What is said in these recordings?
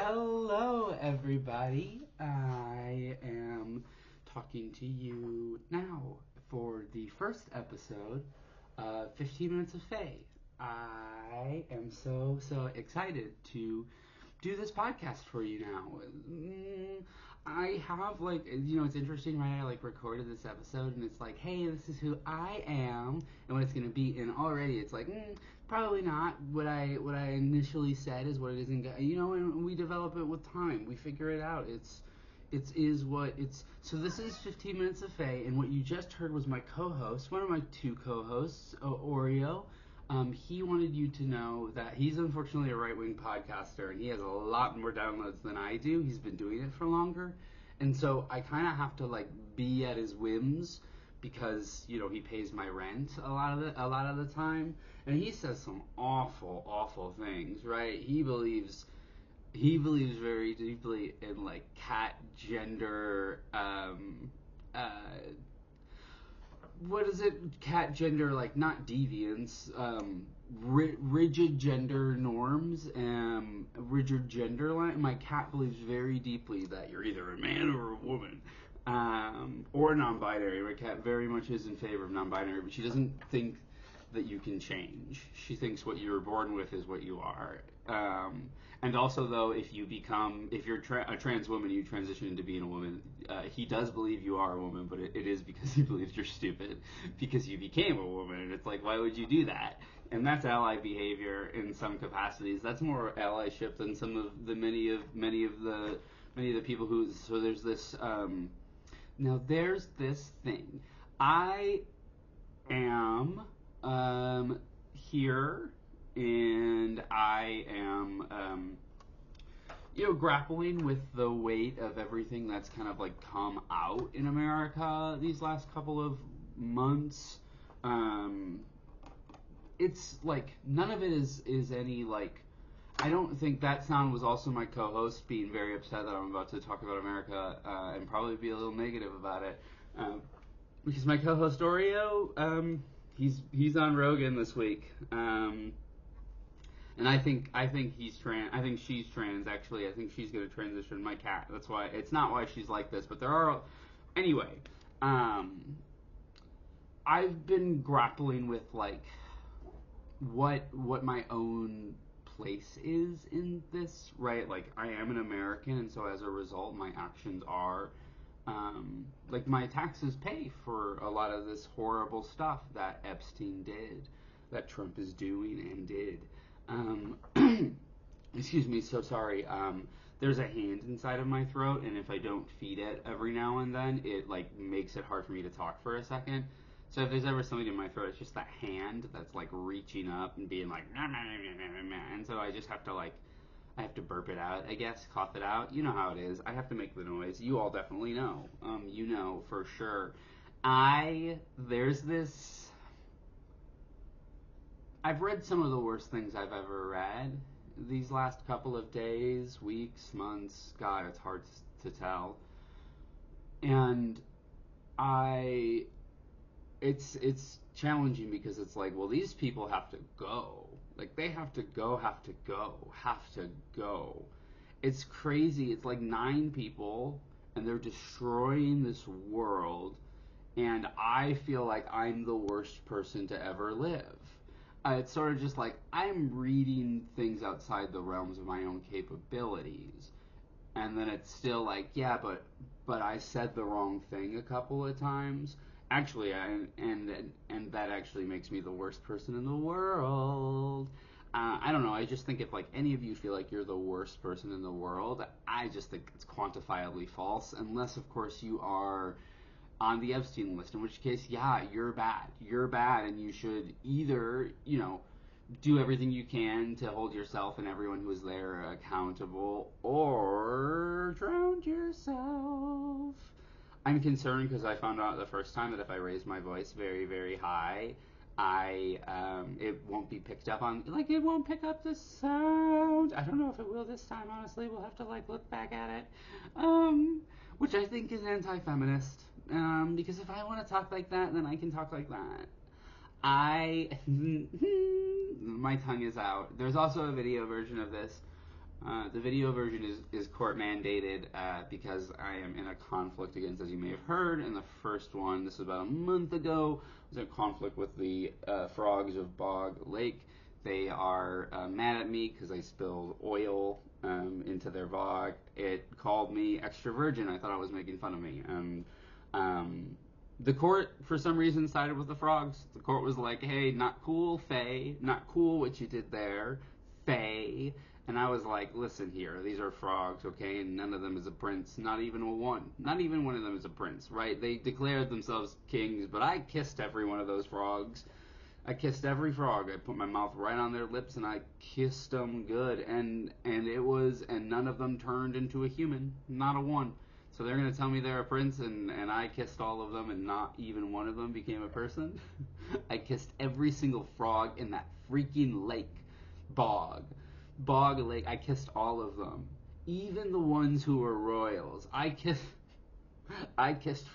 Hello, everybody. I am talking to you now for the first episode of 15 Minutes of Faye. I am so excited to do this podcast for you now. I have, it's interesting, right? I, recorded this episode, and it's like, hey, this is who I am, and what it's going to be, and already it's like, probably not what I initially said is what it isn't, and we develop it with time. We figure it out. It is what it's. So this is 15 Minutes of Faye, and what you just heard was my co-host, one of my two co-hosts, Oreo. He wanted you to know that he's unfortunately a right-wing podcaster, and he has a lot more downloads than I do. He's been doing it for longer, and so I kind of have to be at his whims because he pays my rent a lot of the time, and he says some awful things. Right? He believes very deeply in cat gender. What is it? Cat gender, not deviance, rigid gender norms, rigid gender line. My cat believes very deeply that you're either a man or a woman, or non-binary. My cat very much is in favor of non-binary, but she doesn't think that you can change. She thinks what you were born with is what you are. And also, though, if you're a trans woman, you transition into being a woman. He does believe you are a woman, but it is because he believes you're stupid because you became a woman. And it's like, why would you do that? And that's ally behavior in some capacities. That's more allyship than some of the many of the people who. So there's this. Now there's this thing. I am here. And I am, grappling with the weight of everything that's kind of come out in America these last couple of months. It's none of it is any I don't think that sound was also my co-host being very upset that I'm about to talk about America and probably be a little negative about it. Because my co-host Oreo, he's on Rogan this week. And I think he's trans. I think she's trans. Actually, I think she's gonna transition. My cat. That's why. It's not why she's like this, but there are. Anyway, I've been grappling with what my own place is in this. Right. I am an American, and so as a result, my actions are. My taxes pay for a lot of this horrible stuff that Epstein did, that Trump is doing and did. Excuse me, so sorry. There's a hand inside of my throat, and if I don't feed it every now and then, it makes it hard for me to talk for a second. So if there's ever something in my throat, it's just that hand that's reaching up and being nah, nah, nah, nah, and so I just have to I have to burp it out, I guess, cough it out. You know how it is. I have to make the noise. You all definitely know. You know for sure. There's this. I've read some of the worst things I've ever read these last couple of days, weeks, months. God, it's hard to tell. And it's challenging because it's well, these people have to go. They have to go. It's crazy. It's 9 people, and they're destroying this world, and I feel like I'm the worst person to ever live. It's sort of just I'm reading things outside the realms of my own capabilities, and then it's still yeah, but I said the wrong thing a couple of times. Actually, and that actually makes me the worst person in the world. I don't know. I just think if any of you feel like you're the worst person in the world, I just think it's quantifiably false, unless of course you are on the Epstein list, in which case, yeah, you're bad, and you should either, do everything you can to hold yourself and everyone who is there accountable, or drown yourself. I'm concerned because I found out the first time that if I raise my voice very, very high, it won't be picked up on, it won't pick up the sound. I don't know if it will this time, honestly. We'll have to look back at it. Which I think is anti-feminist. Because if I want to talk like that, then I can talk like that. My tongue is out. There's also a video version of this The video version is court mandated because I am in a conflict against, as you may have heard, in the first one. This was about a month ago. I was in conflict with the frogs of Bog Lake. They are mad at me because I spilled oil into their bog. It called me extra virgin. I thought it was making fun of me. Um, the court, for some reason, sided with the frogs. The court was like, hey, not cool, Faye. Not cool what you did there, Faye. And I was like, listen here, these are frogs, okay? And none of them is a prince. Not even a one. Not even one of them is a prince, right? They declared themselves kings, but I kissed every one of those frogs. I kissed every frog. I put my mouth right on their lips and I kissed them good. And none of them turned into a human. Not a one. So they're going to tell me they're a prince, and I kissed all of them and not even one of them became a person? I kissed every single frog in that freaking lake. Bog. Bog Lake. I kissed all of them. Even the ones who were royals. I kissed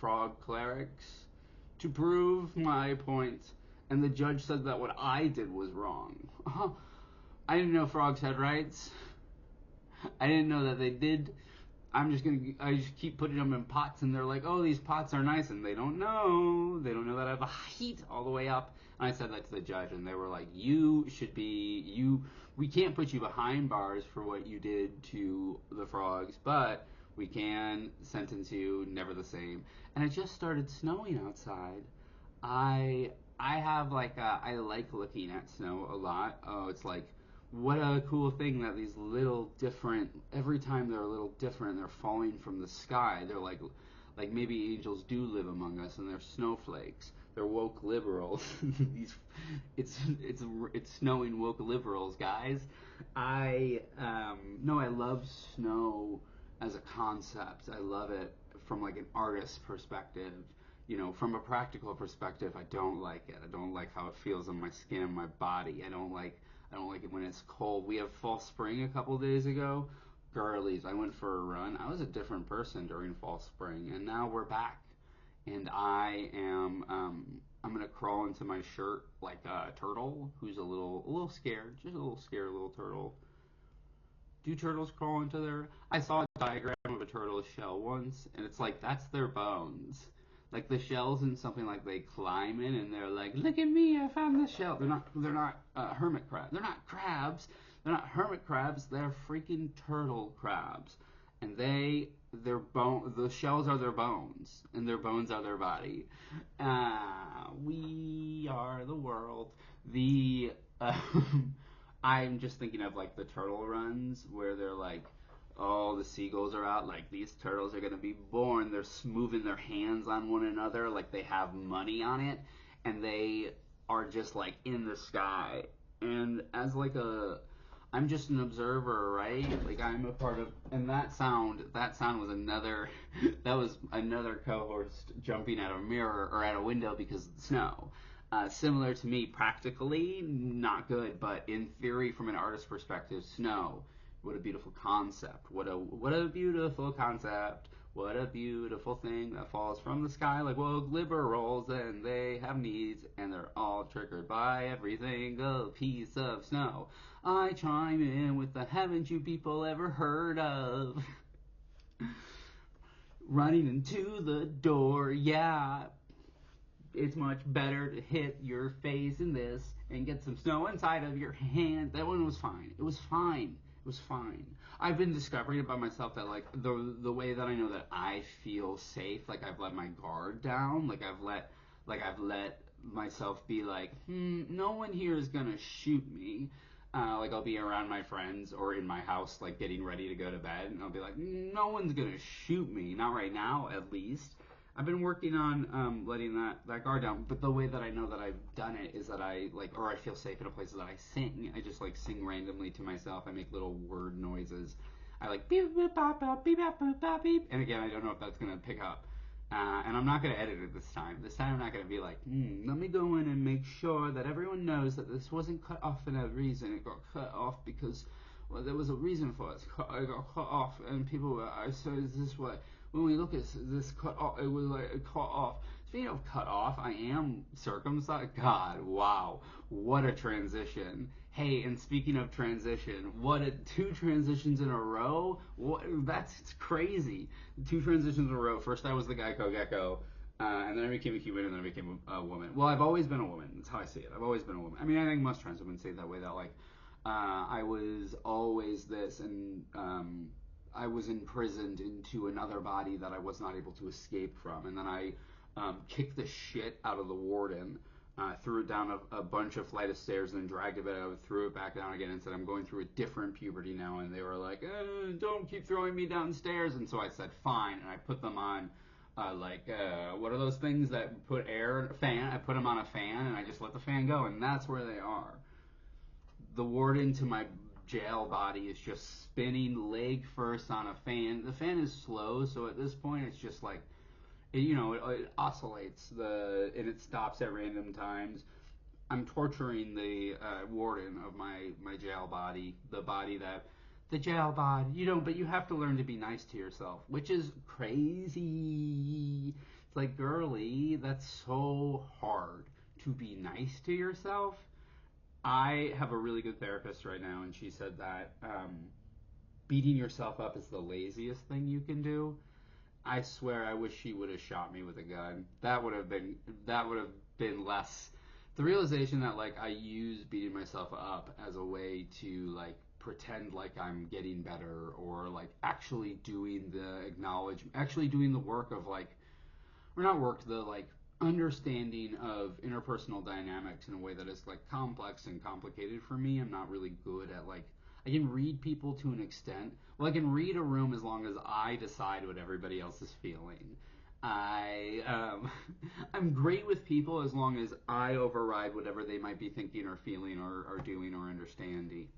frog clerics to prove my point, and the judge said that what I did was wrong. I didn't know frogs had rights. I didn't know that they did. I just keep putting them in pots, and they're like, oh, these pots are nice, and they don't know. They don't know that I have a heat all the way up. And I said that to the judge, and they were like, we can't put you behind bars for what you did to the frogs, but we can sentence you never the same. And it just started snowing outside. I I like looking at snow a lot. Oh, it's like what a cool thing that these little different every time they're a little different, they're falling from the sky. They're like maybe angels do live among us and they're snowflakes. They're woke liberals. These it's snowing woke liberals, guys. I no, I love snow as a concept. I love it from like an artist's perspective. From a practical perspective, I don't like it. I don't like how it feels on my skin and my body. I don't like it when it's cold. We have fall spring a couple days ago. Girlies, I went for a run. I was a different person during fall spring, and now we're back. And I'm gonna crawl into my shirt like a turtle who's a little scared, just a little scared little turtle. Do turtles crawl into their? I saw a diagram of a turtle shell once, and it's like that's their bones. Like the shells in something like they climb in, and they're like, "Look at me, I found the shell." They're not hermit crabs. They're not crabs. They're not hermit crabs. They're freaking turtle crabs, and the shells are their bones, and their bones are their body. We are the world. The I'm just thinking of like the turtle runs where they're like, oh, the seagulls are out. Like these turtles are gonna be born. They're moving their hands on one another like they have money on it, and they are just like in the sky. And I'm just an observer, right? Like I'm a part of, and that sound was another, that was another co-host jumping at a mirror or at a window because of the snow. Similar to me, practically not good, but in theory, from an artist's perspective, snow. What a beautiful concept. What a beautiful concept. What a beautiful thing that falls from the sky like woke liberals, and they have needs, and they're all triggered by every single piece of snow. I chime in with the haven't you people ever heard of? Running into the door, yeah, it's much better to hit your face in this and get some snow inside of your hand. That one was fine. It was fine. It was fine. I've been discovering about myself that like the way that I know that I feel safe, like I've let my guard down, like I've let myself be like, no one here is gonna shoot me. Like I'll be around my friends or in my house, like getting ready to go to bed, and I'll be like, no one's gonna shoot me, not right now, at least. I've been working on letting that guard down, but the way that I know that I've done it is that I feel safe in a place that I sing. I just like sing randomly to myself. I make little word noises. I like beep beep bop bop beep bop boop bop beep. And again, I don't know if that's gonna pick up. And I'm not gonna edit it this time. This time I'm not gonna be like, let me go in and make sure that everyone knows that this wasn't cut off for no reason. It got cut off because well, there was a reason for it. It got cut off, and people were. So is this what? When we look at this cut off, it was like cut off Speaking of cut off, I am circumcised. God, wow, what a transition. Hey, and speaking of transition, two transitions in a row? What, that's crazy. Two transitions in a row. First, I was the Geico Gecko, and then I became a human, and then I became a woman. Well, I've always been a woman. That's how I see it. I've always been a woman. I mean, I think most trans women say it that way. That like, I was always this, and I was imprisoned into another body that I was not able to escape from, and then I kicked the shit out of the warden, threw it down a bunch of flight of stairs, and then dragged it out, threw it back down again, and said, I'm going through a different puberty now. And they were like, don't keep throwing me downstairs. And so I said, fine. And I put them on, what are those things that put air, fan? I put them on a fan, and I just let the fan go, and that's where they are. The warden to my jail body is just spinning leg first on a fan. The fan is slow, so at this point it's just like, it oscillates and it stops at random times. I'm torturing the warden of my jail body, the jail body. But you have to learn to be nice to yourself, which is crazy. It's like, girly, that's so hard to be nice to yourself. I have a really good therapist right now, and she said that beating yourself up is the laziest thing you can do. I swear, I wish she would have shot me with a gun. That would have been less. The realization that like I use beating myself up as a way to like pretend like I'm getting better, or like actually doing the work of like, or not work, the like understanding of interpersonal dynamics in a way that is like complex and complicated for me. I'm not really good at like, I can read people to an extent. Well, I can read a room as long as I decide what everybody else is feeling. I'm great with people as long as I override whatever they might be thinking or feeling or doing or understanding.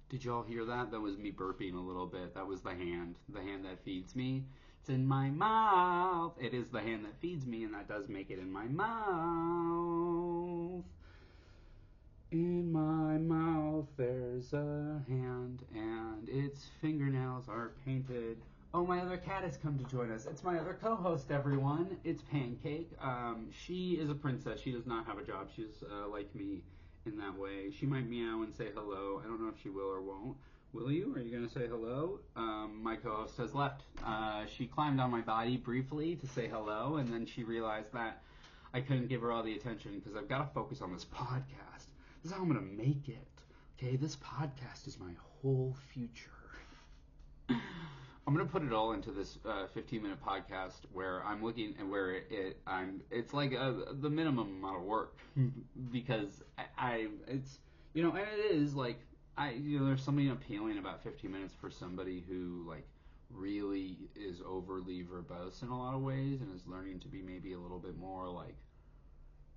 Did y'all hear that? That was me burping a little bit. That was the hand that feeds me. It's in my mouth. It is the hand that feeds me, and that does make it in my mouth. In my mouth there's a hand, and its fingernails are painted. Oh, my other cat has come to join us. It's my other co-host, everyone. It's Pancake. She is a princess. She does not have a job. She's like me in that way. She might meow and say hello. I don't know if she will or won't. Will you? Are you going to say hello? My co-host has left. She climbed on my body briefly to say hello, and then she realized that I couldn't give her all the attention because I've got to focus on this podcast. This is how I'm going to make it. Okay, this podcast is my whole future. I'm going to put it all into this 15-minute podcast where I'm looking and where it's like the minimum amount of work because it's and it is like there's something appealing about 15 minutes for somebody who like really is overly verbose in a lot of ways and is learning to be maybe a little bit more like,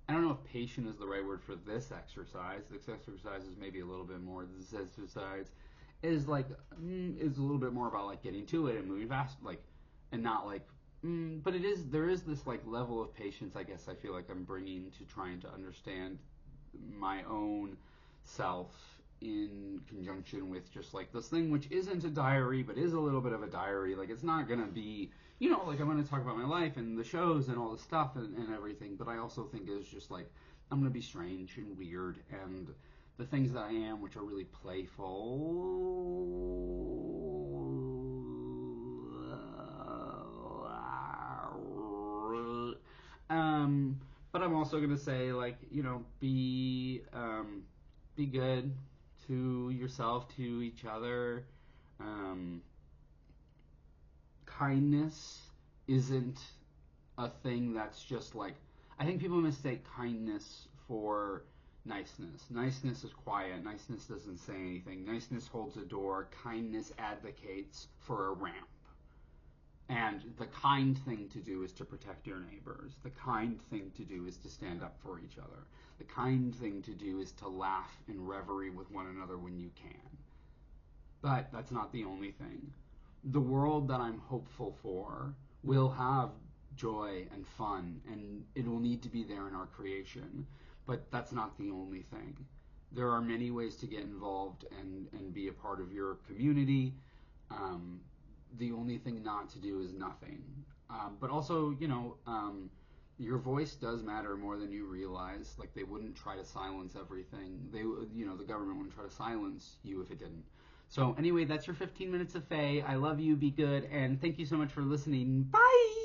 I don't know if patient is the right word for this exercise. This exercise is maybe a little bit more. This exercise is like is a little bit more about like getting to it and moving fast, like, and not like. But there is this like level of patience. I guess I feel like I'm bringing to trying to understand my own self in conjunction with just like this thing, which isn't a diary, but is a little bit of a diary. Like, it's not gonna be, like I'm gonna talk about my life and the shows and all the stuff and everything, but I also think it's just like I'm gonna be strange and weird and the things that I am, which are really playful. But I'm also gonna say like, be good to yourself, to each other. Kindness isn't a thing that's just like, I think people mistake kindness for niceness. Niceness is quiet. Niceness doesn't say anything. Niceness holds a door. Kindness advocates for a ramp. And the kind thing to do is to protect your neighbors. The kind thing to do is to stand up for each other. The kind thing to do is to laugh in reverie with one another when you can. But that's not the only thing. The world that I'm hopeful for will have joy and fun, and it will need to be there in our creation. But that's not the only thing. There are many ways to get involved and be a part of your community. The only thing not to do is nothing. But also, Your voice does matter more than you realize. Like, they wouldn't try to silence everything. The government wouldn't try to silence you if it didn't. So anyway, that's your 15 minutes of Faye. I love you. Be good, and thank you so much for listening. Bye.